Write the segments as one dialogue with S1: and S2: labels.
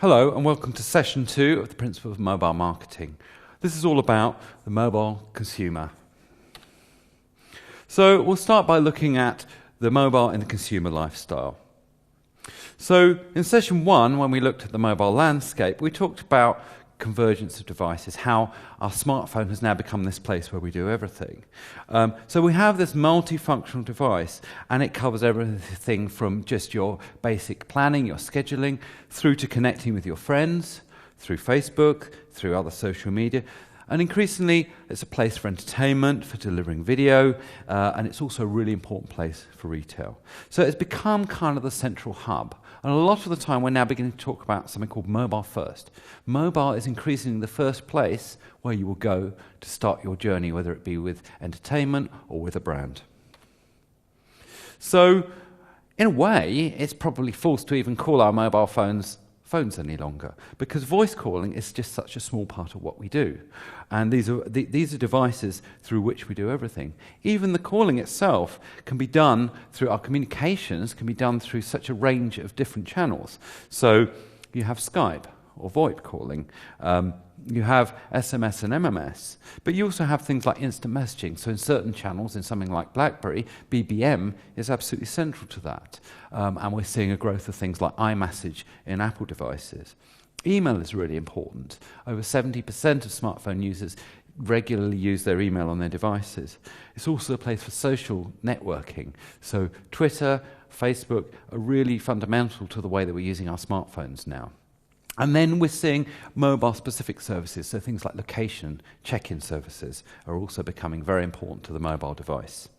S1: Hello and welcome to session 2 of the Principles of Mobile Marketing. This is all about the mobile consumer. So we'll start by looking at the mobile and the consumer lifestyle. So in session 1, when we looked at the mobile landscape, we talked about convergence of devices, how our smartphone has now become this place where we do everything. So we have this multifunctional device, and it covers everything from just your basic planning, your scheduling, through to connecting with your friends, through Facebook, through other social media. And increasingly, it's a place for entertainment, for delivering video, and it's also a really important place for retail. So it's become kind of the central hub. And a lot of the time, we're now beginning to talk about something called mobile first. Mobile is increasingly the first place where you will go to start your journey, whether it be with entertainment or with a brand. So, in a way, it's probably false to even call our mobile phones any longer, because voice calling is just such a small part of what we do. And these are devices through which we do everything. Even the calling itself can be done through our communications, can be done through such a range of different channels. So you have Skype or VoIP calling, you have SMS and MMS, but you also have things like instant messaging. So in certain channels, in something like BlackBerry, BBM is absolutely central to that. And we're seeing a growth of things like iMessage in Apple devices. Email is really important. Over 70% of smartphone users regularly use their email on their devices. It's also a place for social networking. So Twitter, Facebook are really fundamental to the way that we're using our smartphones now. And then we're seeing mobile-specific services, so things like location, check-in services are also becoming very important to the mobile device.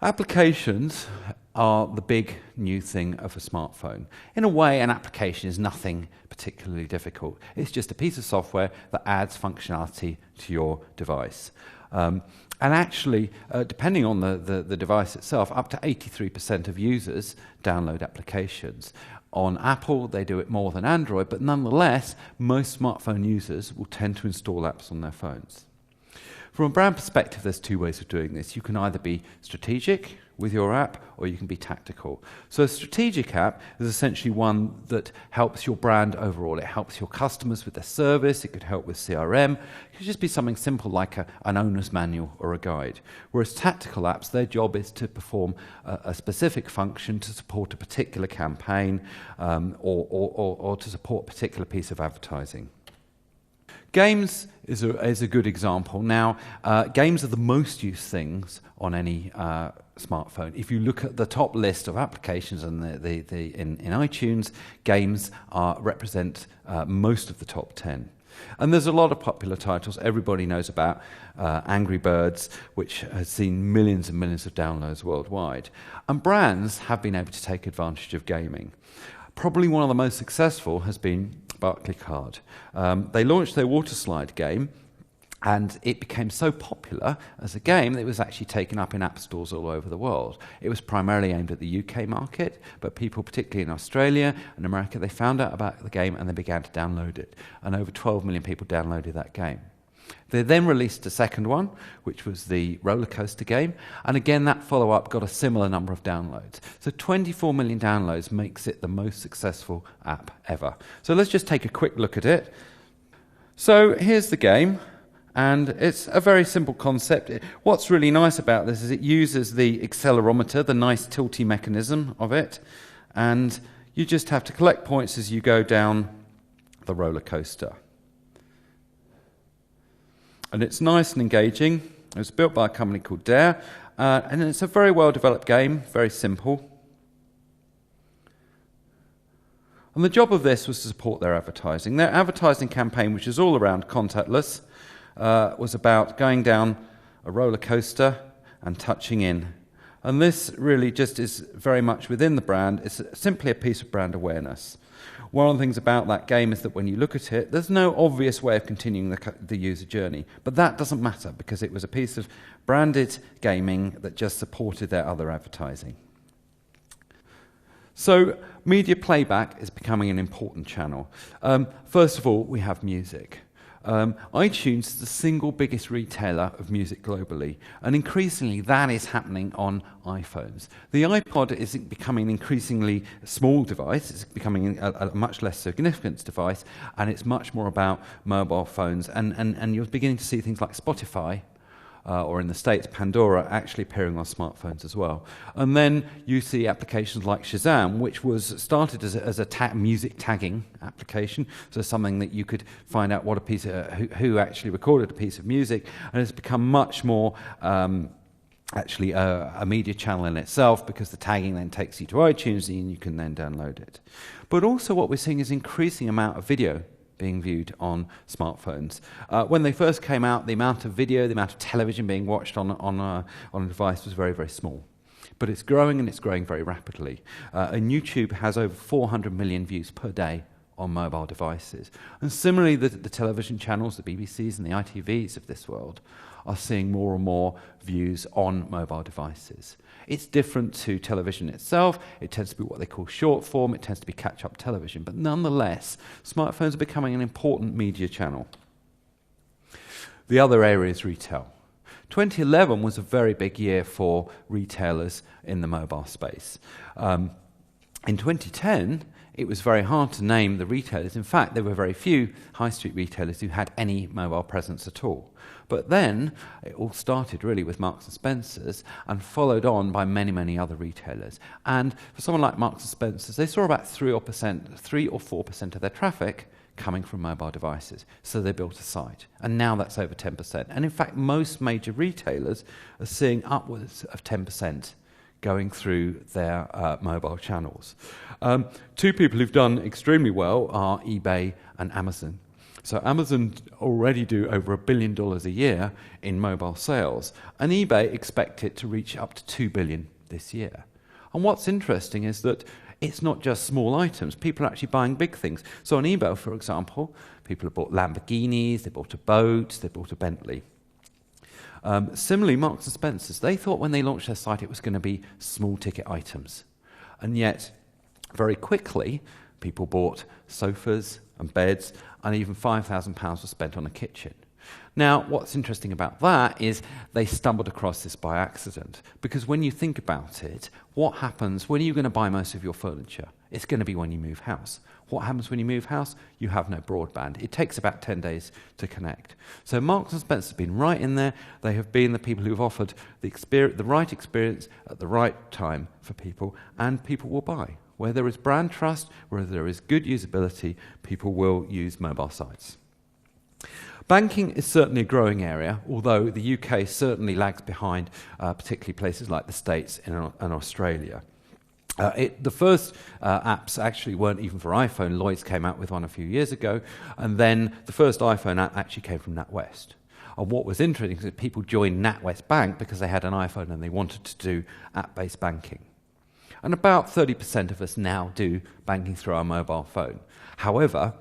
S1: Applications are the big new thing of a smartphone. In a way, an application is nothing particularly difficult. It's just a piece of software that adds functionality to your device. And actually, depending on the device itself, up to 83% of users download applications. On Apple, they do it more than Android, but nonetheless, most smartphone users will tend to install apps on their phones. From a brand perspective, there's two ways of doing this. You can either be strategic with your app, or you can be tactical. So a strategic app is essentially one that helps your brand overall. It helps your customers with their service. It could help with CRM. It could just be something simple like an owner's manual or a guide. Whereas tactical apps, their job is to perform a specific function to support a particular campaign or to support a particular piece of advertising. Games is a good example. Now, games are the most used things on any smartphone. If you look at the top list of applications in iTunes, games represent most of the top 10. And there's a lot of popular titles. Everybody knows about Angry Birds, which has seen millions and millions of downloads worldwide. And brands have been able to take advantage of gaming. Probably one of the most successful has been Barclaycard. They launched their water slide game, and it became so popular as a game that it was actually taken up in app stores all over the world. It was primarily aimed at the UK market, but people, particularly in Australia and America, they found out about the game and they began to download it. And over 12 million people downloaded that game. They then released a second one, which was the roller coaster game, and again that follow-up got a similar number of downloads. So 24 million downloads makes it the most successful app ever. So let's just take a quick look at it. So here's the game, and it's a very simple concept. What's really nice about this is it uses the accelerometer, the nice tilty mechanism of it, and you just have to collect points as you go down the roller coaster. And it's nice and engaging. It was built by a company called Dare, and it's a very well-developed game, very simple. And the job of this was to support their advertising. Their advertising campaign, which is all around contactless, was about going down a roller coaster and touching in. And this really just is very much within the brand. It's simply a piece of brand awareness. One of the things about that game is that when you look at it, there's no obvious way of continuing the user journey. But that doesn't matter, because it was a piece of branded gaming that just supported their other advertising. So media playback is becoming an important channel. First of all, we have music. iTunes is the single biggest retailer of music globally, and increasingly that is happening on iPhones. The iPod is becoming an increasingly small device, it's becoming a much less significant device, and it's much more about mobile phones, and you're beginning to see things like Spotify, or in the States, Pandora, actually appearing on smartphones as well. And then you see applications like Shazam, which was started as a music tagging application, so something that you could find out what a piece of, who actually recorded a piece of music, and it's become much more actually a media channel in itself, because the tagging then takes you to iTunes and you can then download it. But also what we're seeing is increasing amount of video being viewed on smartphones. When they first came out, the amount of video, the amount of television being watched on a device was very, very small. But it's growing, and it's growing very rapidly. And YouTube has over 400 million views per day on mobile devices. And similarly, the television channels, the BBCs and the ITVs of this world, are seeing more and more views on mobile devices. It's different to television itself. It tends to be what they call short form. It tends to be catch-up television. But nonetheless, smartphones are becoming an important media channel. The other area is retail. 2011 was a very big year for retailers in the mobile space. In 2010, it was very hard to name the retailers. In fact, there were very few high street retailers who had any mobile presence at all. But then it all started really with Marks and Spencer's and followed on by many, many other retailers. And for someone like Marks and Spencer's, they saw about 3 or 4% of their traffic coming from mobile devices. So they built a site. And now that's over 10%. And in fact, most major retailers are seeing upwards of 10% going through their mobile channels. Two people who've done extremely well are eBay and Amazon. So Amazon already do over $1 billion a year in mobile sales, and eBay expect it to reach up to $2 billion this year. And what's interesting is that it's not just small items. People are actually buying big things. So on eBay, for example, people have bought Lamborghinis, they bought a boat, they bought a Bentley. Similarly, Marks and Spencer's, they thought when they launched their site it was going to be small ticket items. And yet, very quickly, people bought sofas and beds, and even £5,000 was spent on a kitchen. Now, what's interesting about that is they stumbled across this by accident. Because when you think about it, what happens, when are you going to buy most of your furniture? It's going to be when you move house. What happens when you move house? You have no broadband. It takes about 10 days to connect. So Marks and Spencer have been right in there. They have been the people who have offered the right experience at the right time for people, and people will buy. Where there is brand trust, where there is good usability, people will use mobile sites. Banking is certainly a growing area, although the UK certainly lags behind, particularly places like the States and Australia. The first apps actually weren't even for iPhone. Lloyds came out with one a few years ago, and then the first iPhone app actually came from NatWest. And what was interesting is that people joined NatWest Bank because they had an iPhone and they wanted to do app-based banking. And about 30% of us now do banking through our mobile phone. However,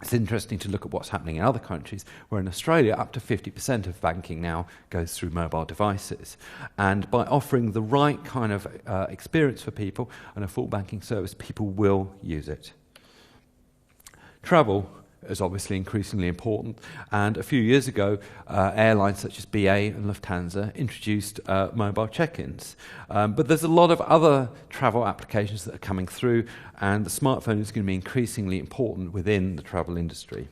S1: it's interesting to look at what's happening in other countries, where in Australia, up to 50% of banking now goes through mobile devices. And by offering the right kind of experience for people and a full banking service, people will use it. Travel is obviously increasingly important, and a few years ago, airlines such as BA and Lufthansa introduced mobile check-ins. But there's a lot of other travel applications that are coming through, and the smartphone is going to be increasingly important within the travel industry.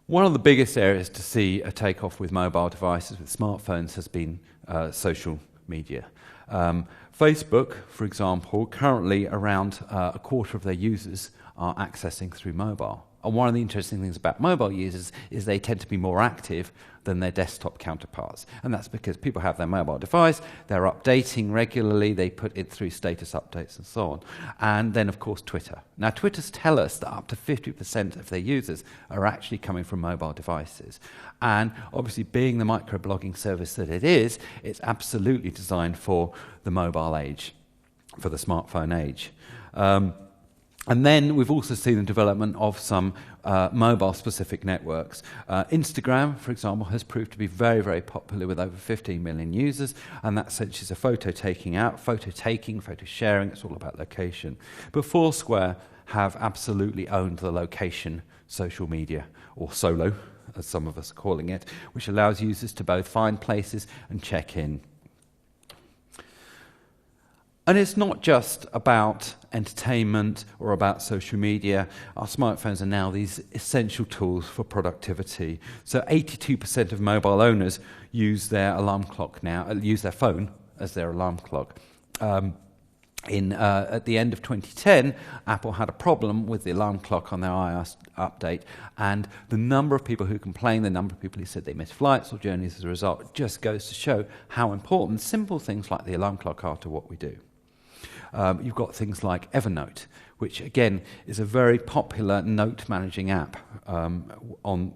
S1: One of the biggest areas to see a takeoff with mobile devices, with smartphones, has been social media. Facebook, for example, currently around a quarter of their users are accessing through mobile. And one of the interesting things about mobile users is they tend to be more active than their desktop counterparts. And that's because people have their mobile device, they're updating regularly, they put it through status updates and so on. And then, of course, Twitter. Now, Twitters tell us that up to 50% of their users are actually coming from mobile devices. And obviously, being the microblogging service that it is, it's absolutely designed for the mobile age, for the smartphone age. And then we've also seen the development of some mobile-specific networks. Instagram, for example, has proved to be very, very popular with over 15 million users, and that essentially is a photo taking, photo sharing, it's all about location. But Foursquare have absolutely owned the location social media, or solo, as some of us are calling it, which allows users to both find places and check in. And it's not just about entertainment or about social media. Our smartphones are now these essential tools for productivity. So 82% of mobile owners use their alarm clock now, use their phone as their alarm clock. At the end of 2010, Apple had a problem with the alarm clock on their iOS update, and the number of people who complained, the number of people who said they missed flights or journeys as a result, just goes to show how important simple things like the alarm clock are to what we do. You've got things like Evernote, which again is a very popular note managing app on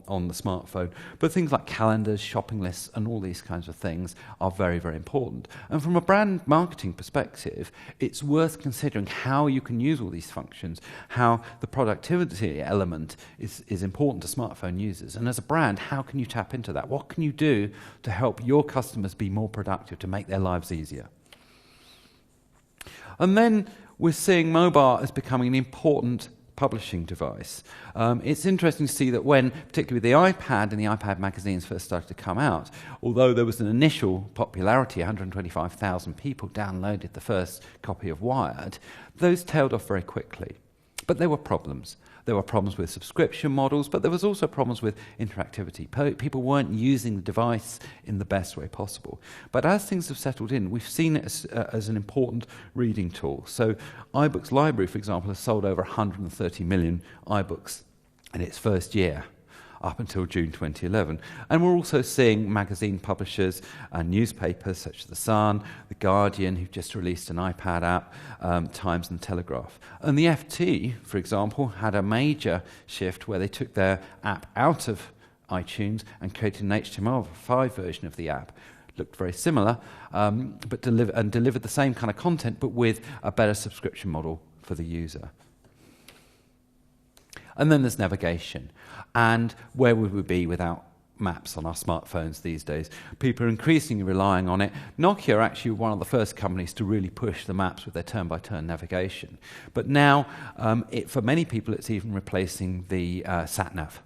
S1: the smartphone. But things like calendars, shopping lists, and all these kinds of things are very, very important. And from a brand marketing perspective, it's worth considering how you can use all these functions, how the productivity element is important to smartphone users. And as a brand, how can you tap into that? What can you do to help your customers be more productive, to make their lives easier? And then we're seeing mobile as becoming an important publishing device. It's interesting to see that when, particularly the iPad and the iPad magazines first started to come out, although there was an initial popularity, 125,000 people downloaded the first copy of Wired, those tailed off very quickly. But there were problems. There were problems with subscription models, but there was also problems with interactivity. People weren't using the device in the best way possible. But as things have settled in, we've seen it as an important reading tool. So iBooks Library, for example, has sold over 130 million iBooks in its first year, up until June 2011. And we're also seeing magazine publishers and newspapers such as The Sun, The Guardian, who've just released an iPad app, Times and Telegraph. And the FT, for example, had a major shift where they took their app out of iTunes and created an HTML5 version of the app. Looked very similar, but delivered the same kind of content, but with a better subscription model for the user. And then there's navigation. And where would we be without maps on our smartphones these days? People are increasingly relying on it. Nokia are actually one of the first companies to really push the maps with their turn-by-turn navigation. But now, for many people, it's even replacing the sat-nav.